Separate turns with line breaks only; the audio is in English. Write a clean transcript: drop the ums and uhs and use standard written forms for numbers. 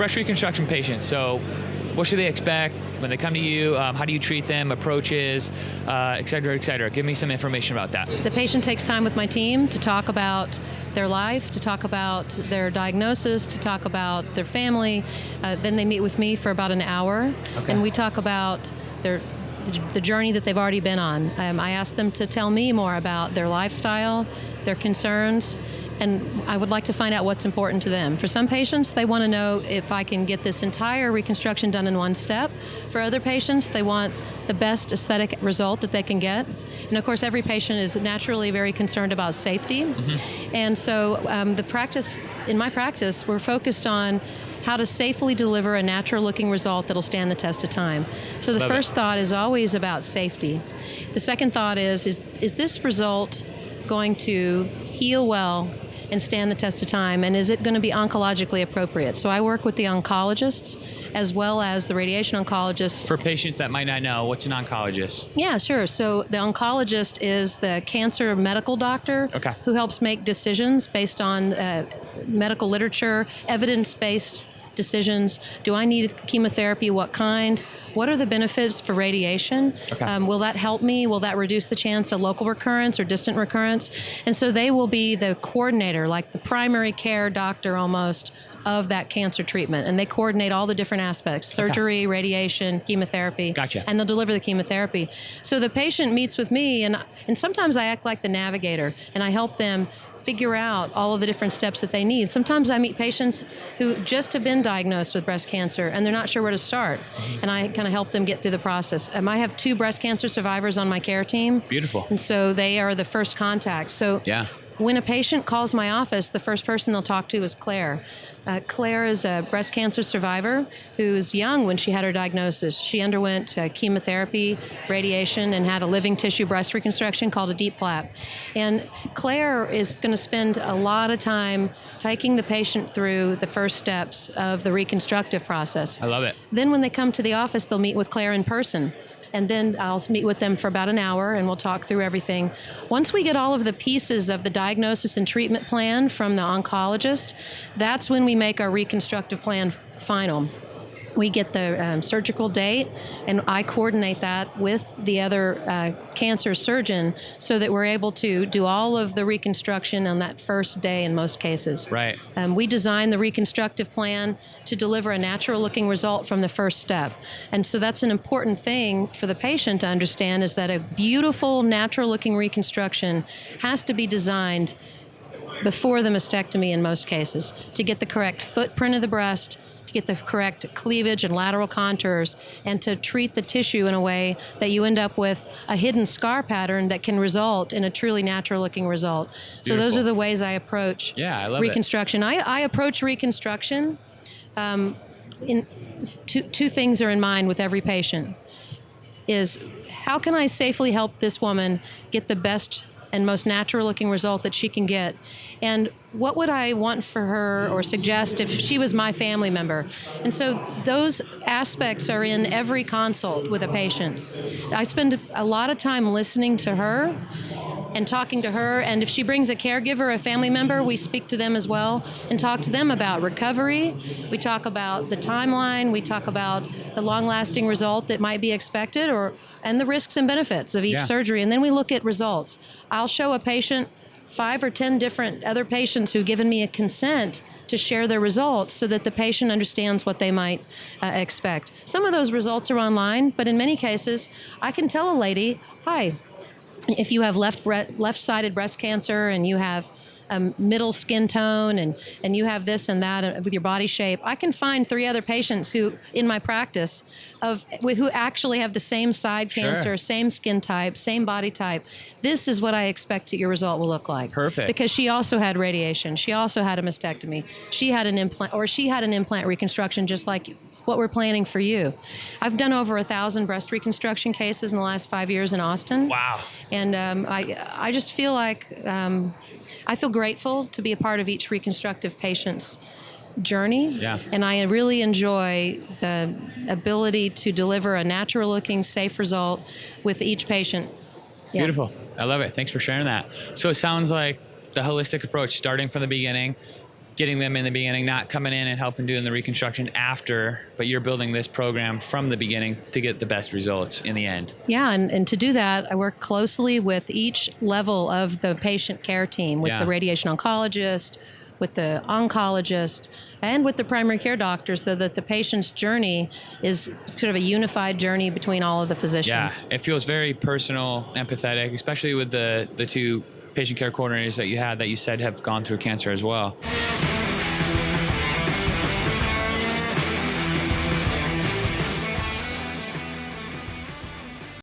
breast reconstruction patients, so what should they expect when they come to you? How do you treat them, approaches, et cetera, et cetera? Give me some information about that.
The patient takes time with my team to talk about their life, to talk about their diagnosis, to talk about their family. Then they meet with me for about an hour, and we talk about the journey that they've already been on. I ask them to tell me more about their lifestyle, their concerns, and I would like to find out what's important to them. For some patients, they want to know if I can get this entire reconstruction done in one step. For other patients, they want the best aesthetic result that they can get. And of course, every patient is naturally very concerned about safety. And so in my practice, we're focused on how to safely deliver a natural-looking result that'll stand the test of time. So the first thought is always about safety. The second thought is this result going to heal well and stand the test of time, and is it going to be oncologically appropriate? So I work with the oncologists as well as the radiation oncologists.
For patients that might not know, what's an oncologist?
Yeah, sure. So the oncologist is the cancer medical doctor who helps make decisions based on medical literature, evidence-based decisions. Do I need chemotherapy? What kind? What are the benefits for radiation? Will that help me? Will that reduce the chance of local recurrence or distant recurrence? And so they will be the coordinator, like the primary care doctor almost, of that cancer treatment. And they coordinate all the different aspects, surgery, radiation, chemotherapy. And they'll deliver the chemotherapy. So the patient meets with me, and sometimes I act like the navigator, and I help them figure out all of the different steps that they need. Sometimes I meet patients who just have been diagnosed with breast cancer and they're not sure where to start. And I kind of help them get through the process. I have 2 breast cancer survivors on my care team.
Beautiful.
And so they are the first contact. So when a patient calls my office, the first person they'll talk to is Claire. Claire is a breast cancer survivor who was young when she had her diagnosis. She underwent chemotherapy, radiation, and had a living tissue breast reconstruction called a DIEP flap. And Claire is going to spend a lot of time taking the patient through the first steps of the reconstructive process.
I love it.
Then when they come to the office, they'll meet with Claire in person. And then I'll meet with them for about an hour and we'll talk through everything. Once we get all of the pieces of the diagnosis and treatment plan from the oncologist, that's when we make our reconstructive plan final. We get the surgical date, and I coordinate that with the other cancer surgeon so that we're able to do all of the reconstruction on that first day in most cases. We design the reconstructive plan to deliver a natural-looking result from the first step. And so that's an important thing for the patient to understand, is that a beautiful, natural-looking reconstruction has to be designed before the mastectomy in most cases to get the correct footprint of the breast, to get the correct cleavage and lateral contours, and to treat the tissue in a way that you end up with a hidden scar pattern that can result in a truly natural-looking result. So those are the ways I approach reconstruction. I approach reconstruction. Two things are in mind with every patient. Is how can I safely help this woman get the best and most natural-looking result that she can get? And what would I want for her or suggest if she was my family member? And so those aspects are in every consult with a patient. I spend a lot of time listening to her and talking to her, and if she brings a caregiver, a family member, we speak to them as well and talk to them about recovery. We talk about the timeline. We talk about the long-lasting result that might be expected, and the risks and benefits of each surgery, and then we look at results. I'll show a patient 5 or 10 different other patients who've given me a consent to share their results so that the patient understands what they might expect. Some of those results are online, but in many cases, I can tell a lady, hi, if you have left-sided breast cancer and you have middle skin tone and you have this and that with your body shape, I can find 3 other patients who, in my practice, who actually have the same side cancer, same skin type, same body type. This is what I expect that your result will look like.
Perfect.
Because she also had radiation. She also had a mastectomy. She had an implant, or she had an implant reconstruction just like what we're planning for you. I've done over 1,000 breast reconstruction cases in the last 5 years in Austin.
Wow.
And I just feel like I feel grateful to be a part of each reconstructive patient's journey.
Yeah.
And I really enjoy the ability to deliver a natural-looking, safe result with each patient. Yeah.
Beautiful. I love it. Thanks for sharing that. So it sounds like the holistic approach, starting from the beginning, getting them in the beginning, not coming in and helping doing the reconstruction after, but you're building this program from the beginning to get the best results in the end.
Yeah, and to do that, I work closely with each level of the patient care team, with the radiation oncologist, with the oncologist, and with the primary care doctor, so that the patient's journey is sort of a unified journey between all of the physicians.
Yeah, it feels very personal, empathetic, especially with the two patient care coordinators that you had that you said have gone through cancer as well.